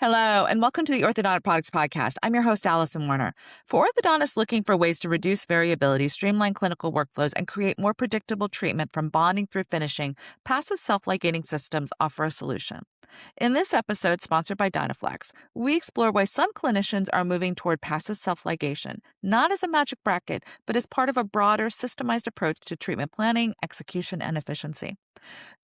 Hello, and welcome to the Orthodontic Products Podcast. I'm your host, Allison Warner. For orthodontists looking for ways to reduce variability, streamline clinical workflows, and create more predictable treatment from bonding through finishing, passive self-ligating systems offer a solution. In this episode, sponsored by Dynaflex, we explore why some clinicians are moving toward passive self-ligation, not as a magic bracket, but as part of a broader, systemized approach to treatment planning, execution, and efficiency.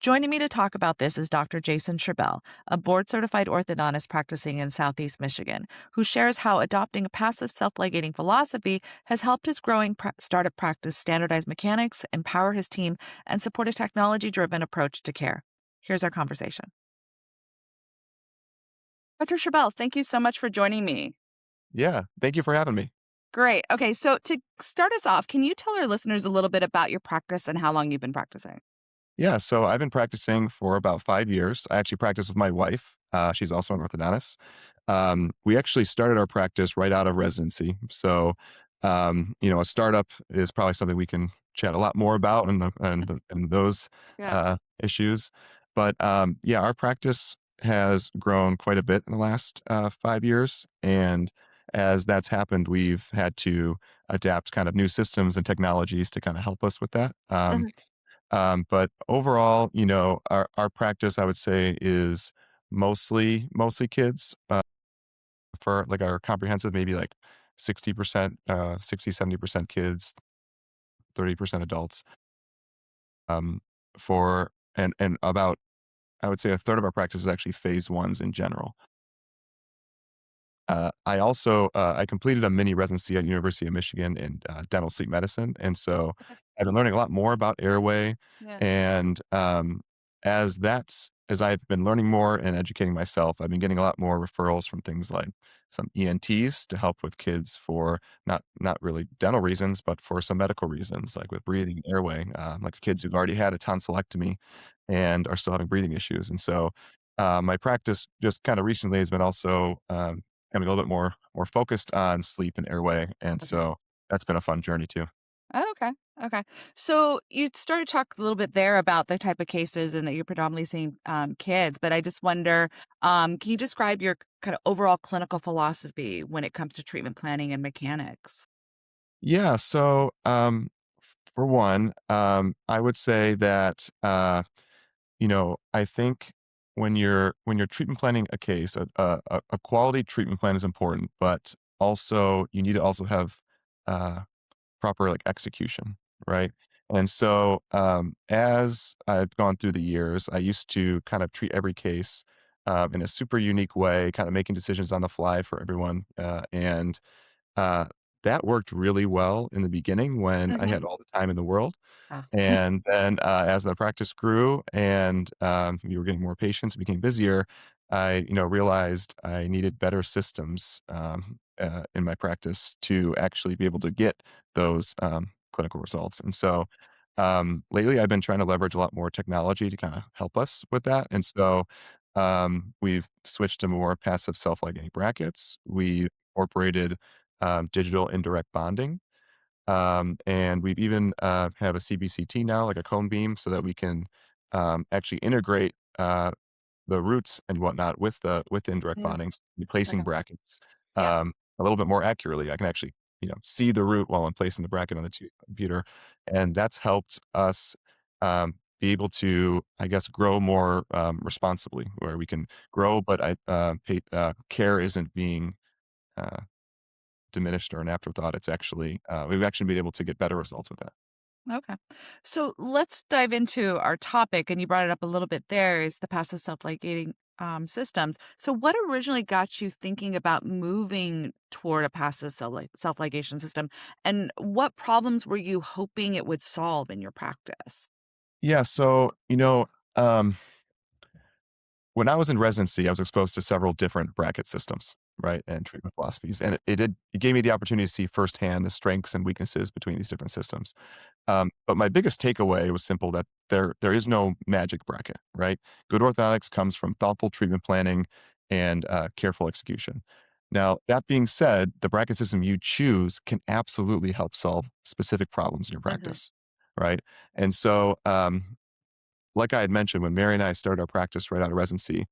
Joining me to talk about this is Dr. Jason Sherbel, a board-certified orthodontist practicing in Southeast Michigan, who shares how adopting a passive self-ligating philosophy has helped his growing startup practice standardize mechanics, empower his team, and support a technology-driven approach to care. Here's our conversation. Dr. Sherbel, thank you so much for joining me. Yeah, thank you for having me. Great. Okay, so to start us off, can you tell our listeners a little bit about your practice and how long you've been practicing? Yeah, so I've been practicing for about 5 years. I actually practice with my wife. She's also an orthodontist. We actually started our practice right out of residency. So, a startup is probably something we can chat a lot more about and those Yeah. issues. But yeah, our practice has grown quite a bit in the last 5 years. And as that's happened, we've had to adapt kind of new systems and technologies to kind of help us with that. But overall, our practice, I would say, is mostly kids. For like our comprehensive, maybe like 60%, 70% kids, 30% adults. Um, for and about I would say a third of our practice is actually phase ones in general. I completed a mini residency at University of Michigan in dental sleep medicine, and so Okay. I've been learning a lot more about airway. Yeah. And as I've been learning more and educating myself, I've been getting a lot more referrals from things like some ENTs to help with kids for not really dental reasons, but for some medical reasons, like with breathing and airway, like kids who've already had a tonsillectomy and are still having breathing issues. And so my practice just kind of recently has been also becoming a little bit more focused on sleep and airway, and Okay. so that's been a fun journey too. Oh, okay. Okay. So you started to talk a little bit there about the type of cases and that you're predominantly seeing kids, but I just wonder, can you describe your kind of overall clinical philosophy when it comes to treatment planning and mechanics? Yeah, so for one, I would say that I think when you're treatment planning a case, a quality treatment plan is important, but also you need to also have uh, proper like execution, right? And so as I've gone through the years, I used to kind of treat every case in a super unique way, kind of making decisions on the fly for everyone, and uh, that worked really well in the beginning when I Hmm. had all the time in the world. Ah. And then, as the practice grew and, we were getting more patients, it became busier, I, realized I needed better systems, in my practice to actually be able to get those, clinical results. And so, lately, I've been trying to leverage a lot more technology to kinda help us with that. And so, we've switched to more passive self-ligating brackets. We incorporated, digital indirect bonding. And we've even have a CBCT now, like a cone beam, so that we can actually integrate the roots and whatnot with indirect Mm. bondings, replacing Okay. brackets Yeah. a little bit more accurately. I can actually see the root while I'm placing the bracket on the computer, and that's helped us be able to, I guess, grow more responsibly, where we can grow, but care isn't being uh, diminished or an afterthought. It's actually we've actually been able to get better results with that. Okay. So let's dive into our topic. And you brought it up a little bit there is the passive self-ligating systems. So what originally got you thinking about moving toward a passive self-ligation system? And what problems were you hoping it would solve in your practice? Yeah, so when I was in residency, I was exposed to several different bracket systems, right, and treatment philosophies, and it gave me the opportunity to see firsthand the strengths and weaknesses between these different systems. But my biggest takeaway was simple, that there is no magic bracket, right? Good orthodontics comes from thoughtful treatment planning and careful execution. Now, that being said, the bracket system you choose can absolutely help solve specific problems in your Hmm. practice, right? And so, like I had mentioned, when Mary and I started our practice right out of residency,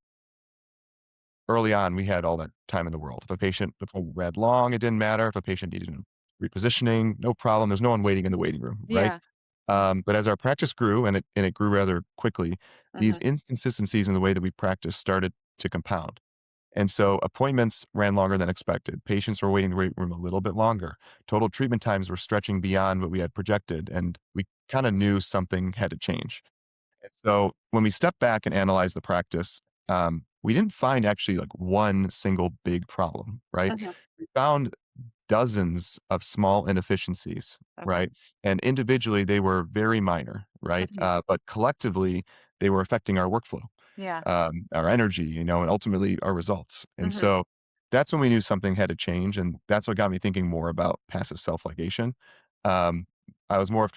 early on, we had all that time in the world. If a patient the appointment read long, it didn't matter. If a patient needed repositioning, no problem. There's no one waiting in the waiting room, right? Yeah. Yeah. But as our practice grew, and it grew rather quickly, these Mhm. inconsistencies in the way that we practice started to compound. And so appointments ran longer than expected. Patients were waiting in the waiting room a little bit longer. Total treatment times were stretching beyond what we had projected, and we kind of knew something had to change. And so when we stepped back and analyzed the practice, we didn't find actually like one single big problem, right? Mhm. We found dozens of small inefficiencies, Okay. right? And individually, they were very minor, right? Mhm. But collectively, they were affecting our workflow, Yeah. our energy, and ultimately our results. And Mhm. so that's when we knew something had to change. And that's what got me thinking more about passive self ligation. Um, I was more of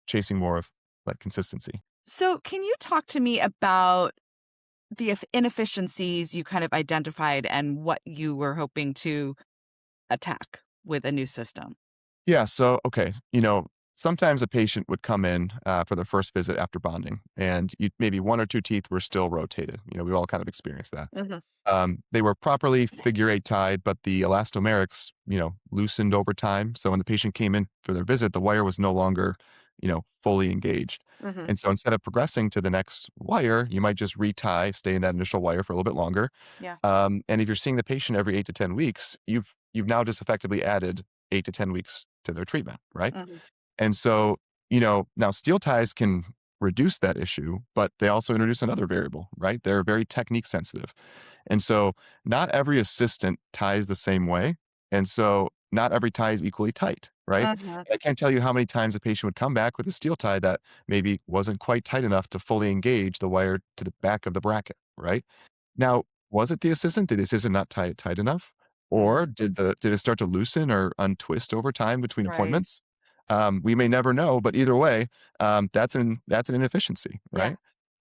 chasing more of like consistency. So, can you talk to me about the inefficiencies you kind of identified and what you were hoping to attack with a new system? Yeah. So, okay. Sometimes a patient would come in for their first visit after bonding, and maybe one or two teeth were still rotated. We all kind of experienced that. Mhm. They were properly figure eight tied, but the elastomerics, loosened over time. So when the patient came in for their visit, the wire was no longer, fully engaged. Mhm. And so instead of progressing to the next wire, you might just retie, stay in that initial wire for a little bit longer. Yeah. And if you're seeing the patient every 8 to 10 weeks, you've now just effectively added 8 to 10 weeks to their treatment, right? Mhm. And so, now steel ties can reduce that issue, but they also introduce another variable, right? They're very technique sensitive. And so not every assistant ties the same way. And so not every tie is equally tight, right? Mhm. I can't tell you how many times a patient would come back with a steel tie that maybe wasn't quite tight enough to fully engage the wire to the back of the bracket, right? Now, was it the assistant? Did the assistant not tie it tight enough? Or Mhm. did it start to loosen or untwist over time between Right. appointments? We may never know, but either way, that's an inefficiency, Yeah. right?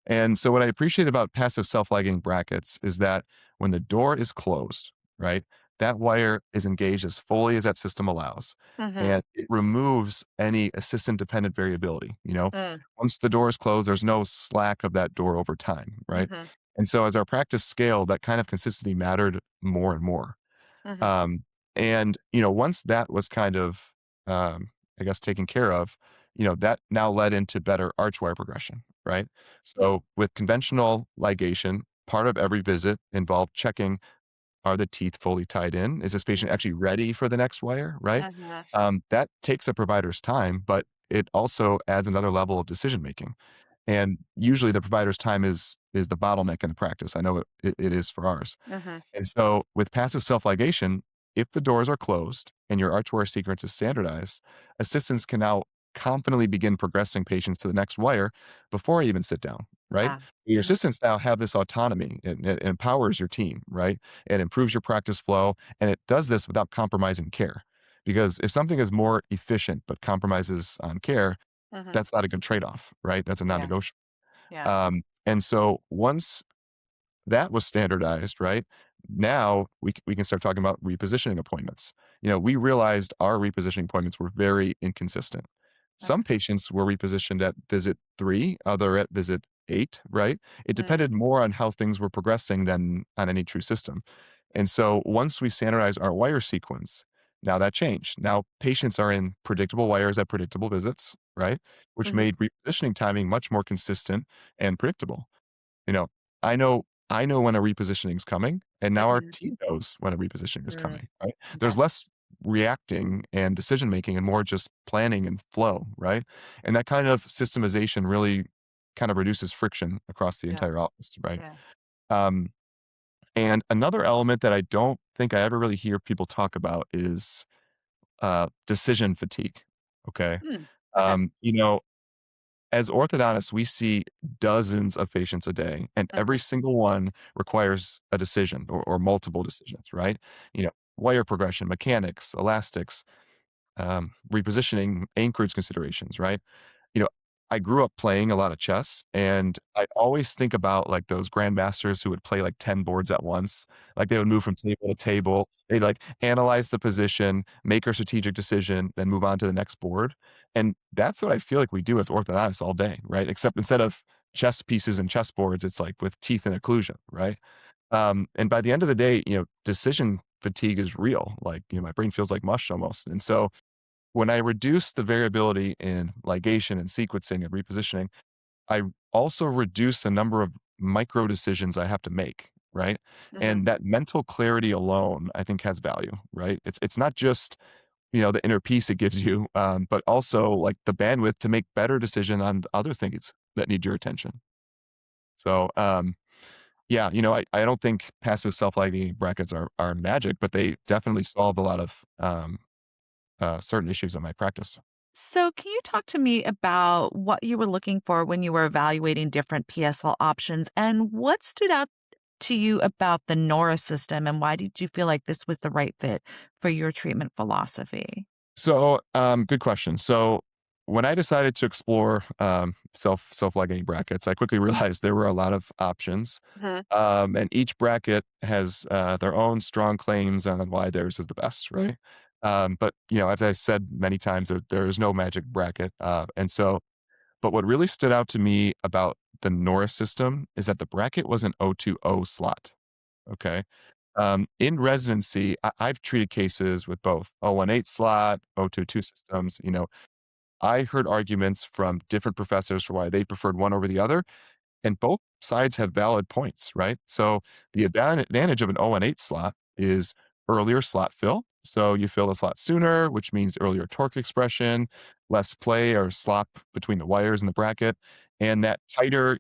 And so what I appreciate about passive self-ligating brackets is that when the door is closed, right, that wire is engaged as fully as that system allows. Mhm. And it removes any assistant dependent variability. Mm. Once the door is closed, there's no slack of that door over time, right? Mhm. And so as our practice scaled, that kind of consistency mattered more and more. Mhm. Um, and once that was kind of, I guess, taken care of, that now led into better archwire progression, right? So with conventional ligation, part of every visit involved checking, are the teeth fully tied in? Is this patient Mhm. actually ready for the next wire, right? Mhm. That takes a provider's time, but it also adds another level of decision making. And usually the provider's time is the bottleneck in the practice. I know it is for ours. Mhm. And so with passive self-ligation, if the doors are closed and your archwire sequence is standardized, assistants can now confidently begin progressing patients to the next wire before I even sit down, right? Ah. Your Mhm. assistants now have this autonomy. It empowers your team, right? It improves your practice flow, and it does this without compromising care. Because if something is more efficient but compromises on care, Mhm. that's not a good trade-off, right? That's a Yeah. non-negotiable. Yeah. And so once that was standardized, right? Now we can start talking about repositioning appointments. We realized our repositioning appointments were very inconsistent. Some Okay. patients were repositioned at visit 3, other at visit 8, right? It Mm. depended more on how things were progressing than on any true system. And so once we standardized our wire sequence, now that changed. Now patients are in predictable wires at predictable visits, right? Which Mhm. made repositioning timing much more consistent and predictable. You know, I know when a repositioning is coming, and now our Mhm. team knows when a repositioning is Mm. coming, right? Yeah. There's less reacting and decision making and more just planning and flow, right? And that kind of systemization really kind of reduces friction across the Yeah. entire office, right? Yeah. Um, and another element that I don't think I ever really hear people talk about is decision fatigue. Okay. Mm. Okay. Um, you know, as orthodontists, we see dozens of patients a day, and every Mhm. single one requires a decision or multiple decisions, right? Wire progression, mechanics, elastics, repositioning, anchorage considerations, right? You know, I grew up playing a lot of chess, and I always think about like those grandmasters who would play like 10 boards at once. Like they would move from table to table. They'd like analyze the position, make a strategic decision, then move on to the next board. And that's what I feel like we do as orthodontists all day, right? Except instead of chess pieces and chess boards, it's like with teeth and occlusion, right? And by the end of the day, decision fatigue is real. Like, my brain feels like mush almost. And so when I reduce the variability in ligation and sequencing and repositioning, I also reduce the number of micro decisions I have to make, right? Hmm. And that mental clarity alone, I think, has value, right? It's not just the inner peace it gives you, but also like the bandwidth to make better decision on other things that need your attention. So, yeah, I don't think passive self-lighting brackets are magic, but they definitely solve a lot of certain issues in my practice. So, can you talk to me about what you were looking for when you were evaluating different PSL options and what stood out to you about the NORA system and why did you feel like this was the right fit for your treatment philosophy? So, good question. So, when I decided to explore self-ligating brackets, I quickly realized there were a lot of options, Hmm. and each bracket has their own strong claims on why theirs is the best, right? But as I said many times, there is no magic bracket, but what really stood out to me about the Norris system is that the bracket was an O2O slot. Okay. In residency, I've treated cases with both 018 slot, 022 systems. I heard arguments from different professors for why they preferred one over the other, and both sides have valid points, right? So the advantage of an 018 slot is earlier slot fill. So you fill the slot sooner, which means earlier torque expression, less play or slop between the wires in the bracket. And that tighter,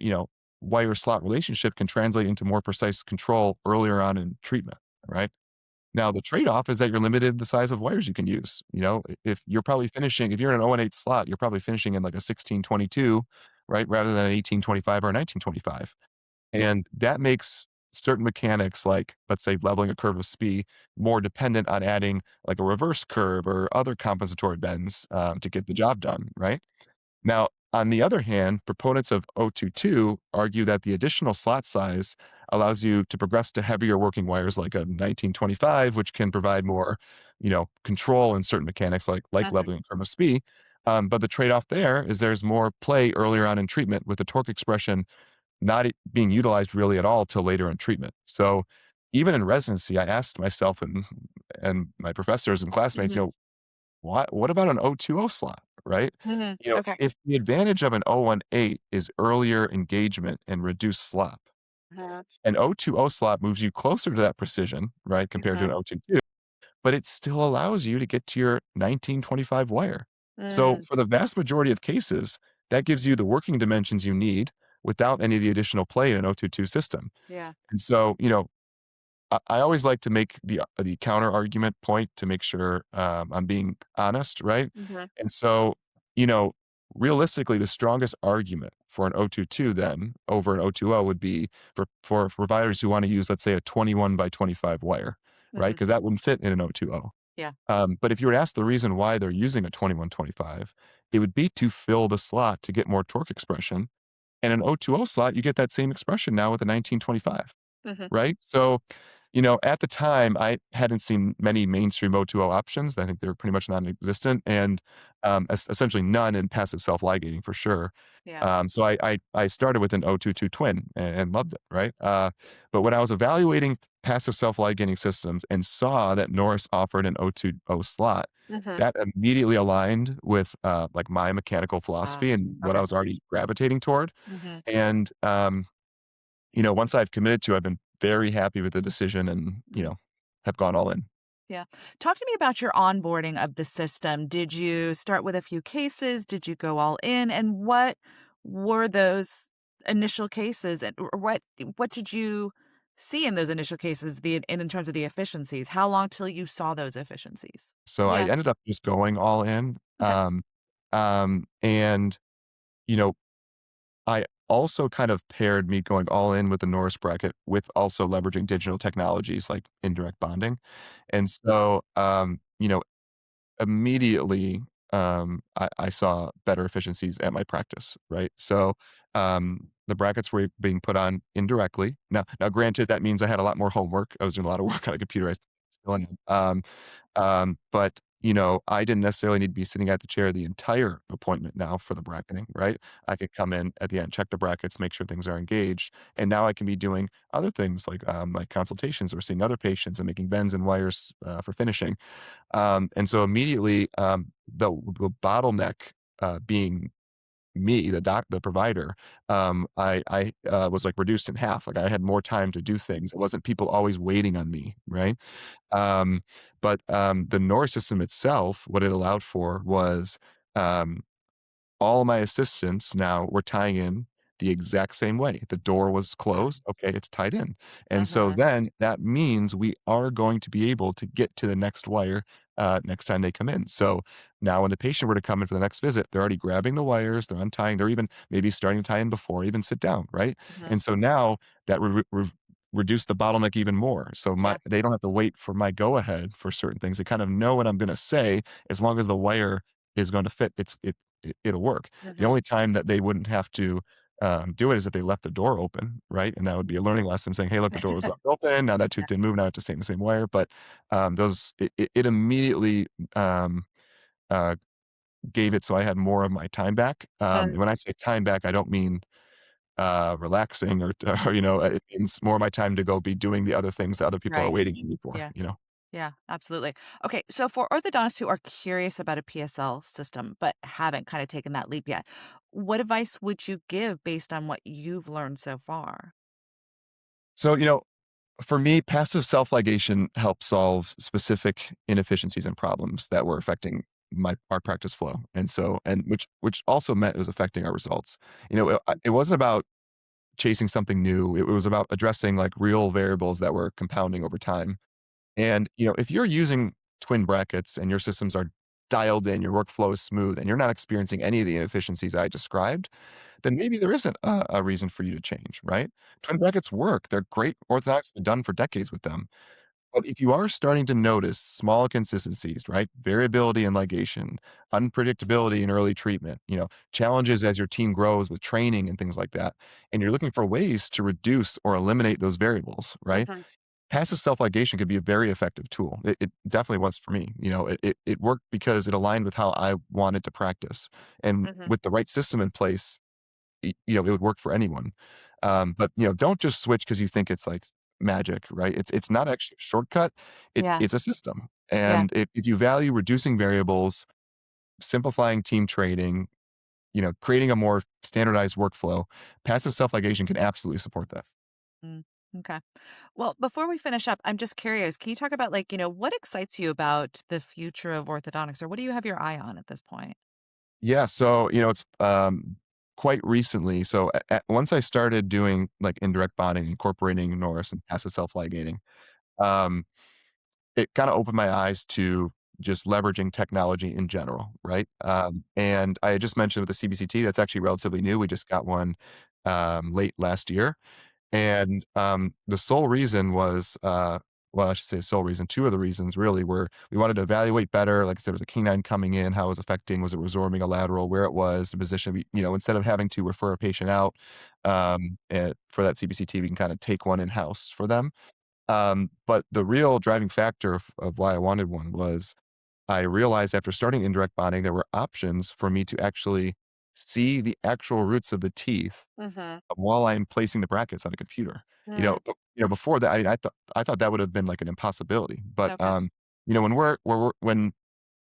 wire slot relationship can translate into more precise control earlier on in treatment, right? Now, the trade-off is that you're limited in the size of wires you can use. If you're probably finishing, if you're in an 018 slot, you're probably finishing in like a 1622, right? Rather than an 1825 or a 1925. And that makes certain mechanics, like let's say leveling a curve of speed, more dependent on adding like a reverse curve or other compensatory bends to get the job done, right? Now, on the other hand, proponents of 022 argue that the additional slot size allows you to progress to heavier working wires like a 1925, which can provide more, control in certain mechanics like Hmm. leveling curve of speed. But the trade-off there is there's more play earlier on in treatment with the torque expression not being utilized really at all till later in treatment. So even in residency, I asked myself and my professors and classmates, Hmm. what about an 020 slot, right? Hmm. Okay. If the advantage of an 018 is earlier engagement and reduced slop, Uh, an 020 slot moves you closer to that precision, right, compared to an mhm. 022, but it still allows you to get to your 1925 wire. So Mm, for the vast majority of cases, that gives you the working dimensions you need without any of the additional play in an 022 system. yeah. And so, I always like to make the counter argument point to make sure I'm being honest, right? Mhm. And so, you know, realistically, the strongest argument for an 022 then over an 020 would be for providers who want to use, let's say, a 21 by 25 wire, right? Mhm. Because that wouldn't fit in an 020. Yeah. But if you were to ask the reason why they're using a 2125, it would be to fill the slot to get more torque expression. And an 020 slot, you get that same expression now with a 1925, Mhm. right? So, at the time, I hadn't seen many mainstream O2O options. I think they were pretty much non-existent and essentially none in passive self-ligating for sure. Yeah. So I started with an O22 twin and loved it, right? But when I was evaluating passive self-ligating systems and saw that Norris offered an O20 slot, Mhm. that immediately aligned with like my mechanical Ah, philosophy and what I okay. was already gravitating toward. Mhm. And once I've committed to, I've been very happy with the decision and, Mhm. have gone all in. Yeah. Talk to me about your onboarding of the system. Did you start with a few cases? Did you go all in? And what were those initial cases? And or what did you see in those initial cases? In terms of the efficiencies, how long till you saw those efficiencies? So I Yeah. ended up just going all in. Okay. And, you know, I also kind of paired me going all in with the Norris bracket with also leveraging digital technologies like indirect bonding. And so, immediately, I saw better efficiencies at my practice, right? So, the brackets were being put on indirectly. Now, granted, that means I had a lot more homework. I was doing a lot of work on a computer. I still am. But I didn't necessarily need to be sitting at the chair the entire appointment now for the bracketing, right? I could come in at the end, check the brackets, make sure things are engaged, and now I can be doing other things like consultations or seeing other patients and making bends and wires for finishing. And so immediately, the bottleneck being me, the provider, I was like reduced in half. Like I had more time to do things. It wasn't people always waiting on me, right? Um, but the NOR system itself, what it allowed for was um, all of my assistants now were tying in the exact same way. The door was closed. Okay, it's tied in. And so Mhm. then that means we are going to be able to get to the next wire next time they come in. So now when the patient were to come in for the next visit, they're already grabbing the wires, they're untying, they're even maybe starting to tie in before I even sit down, right? Mhm. And so now that reduced the bottleneck even more. So Yeah. they don't have to wait for my go ahead for certain things. They kind of know what I'm going to say as long as the wire is going to fit. It'll work. The Mhm. only time that they wouldn't have to, do it is if they left the door open, right? And that would be a learning lesson saying, "Hey, look, the door was left open. Now that tooth Yeah. didn't move. Now I have to stay in the same wire." But, those it immediately, um, uh, gave it so I had more of my time back. Mm. When I say time back, I don't mean, relaxing or or, it means more of my time to go be doing the other things that other people are Right. waiting on me for, Yeah. you know? Yeah, absolutely. Okay, so for orthodontists who are curious about a PSL system but haven't kind of taken that leap yet, what advice would you give based on what you've learned so far? So, for me, passive self-ligation helps solve specific inefficiencies and problems that were affecting our practice flow, and which also meant it was affecting our results. It wasn't about chasing something new. It was about addressing like real variables that were compounding over time. And if you're using twin brackets and your systems are dialed in, your workflow is smooth, and you're not experiencing any of the inefficiencies I described, then maybe there isn't a reason for you to change, right? Twin brackets work. They're great. Orthodox been done for decades with them. But if you are starting to notice small inconsistencies, right? Variability in ligation, unpredictability in early treatment, challenges as your team grows with training and things like that, and you're looking for ways to reduce or eliminate those variables, right? Mhm. Passive self-ligation could be a very effective tool. It definitely was for me. It worked because it aligned with how I wanted to practice. And Mhm. with the right system in place, it would work for anyone. But don't just switch because you think it's like magic, right? It's not actually a shortcut. Yeah. It's a system. Yeah. And if you value reducing variables, simplifying team training, creating a more standardized workflow, passive self-ligation can absolutely support that. Mm. Okay. Well, before we finish up, I'm just curious. Can you talk about what excites you about the future of orthodontics, or what do you have your eye on at this point? Yeah, so, it's, quite recently, so once I started doing, like, indirect bonding, incorporating Norris and passive self-ligating, um, it kinda opened my eyes to just leveraging technology in general, right? And I had just mentioned with the CBCT, that's actually relatively new, we just got one, late last year, and, the sole reason was, well, I should say sole reason, 2 of the reasons really were we wanted to evaluate better, like I said, there was a canine coming in, how it was affecting, was it resorbing a lateral, where it was, the position, instead of having to refer a patient out, for that CBCT, we can kinda take one in-house for them. But the real driving factor of why I wanted one was I realized after starting indirect bonding, there were options for me to actually see the actual roots of the teeth Mhm. while I'm placing the brackets on a computer. Mm. Before that, I thought that would have been like an impossibility. But Okay. when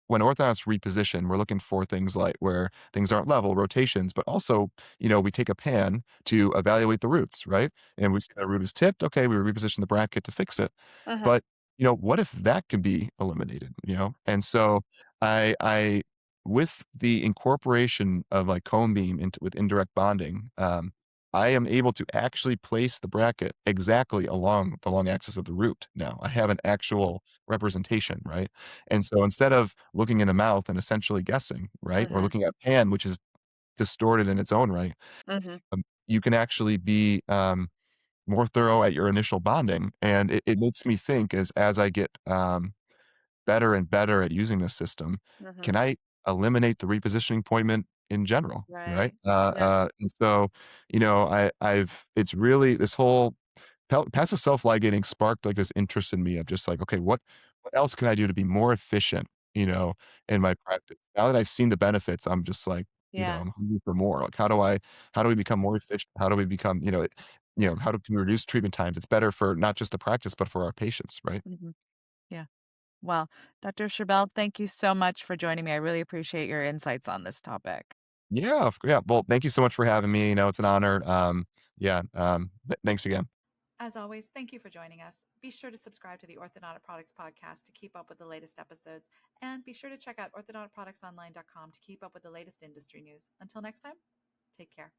when orthodontists reposition, we're looking for things like where things aren't level, rotations, but also, we take a pan to evaluate the roots, right? And we see the root is tipped. Okay, we reposition the bracket to fix it. Mhm. But, what if that can be eliminated, And so I with the incorporation of like cone beam into with indirect bonding, I am able to actually place the bracket exactly along the long axis of the root now. I have an actual representation, right? And so instead of looking in the mouth and essentially guessing, right, or Mhm. looking at pan, which is distorted in its own right, Mhm. you can actually be more thorough at your initial bonding. And it makes me think as I get better and better at using this system, Mhm. can I eliminate the repositioning appointment in general, right? Right. Yeah. And so, I've it's really this whole passive self-ligating sparked like this interest in me of just like, okay, what else can I do to be more efficient you know, in my practice. Now that I've seen the benefits, I'm just like, Yeah. I'm hungry for more. Like, how do we become more efficient? How do we become, how do can we reduce treatment times? It's better for not just the practice, but for our patients, right? Mhm. Yeah. Well, Dr. Sherbel, thank you so much for joining me. I really appreciate your insights on this topic. Yeah, yeah. Well, thank you so much for having me. It's an honor. Yeah. Thanks again. As always, thank you for joining us. Be sure to subscribe to the Orthodontic Products Podcast to keep up with the latest episodes, and be sure to check out orthodonticproductsonline.com to keep up with the latest industry news. Until next time, take care.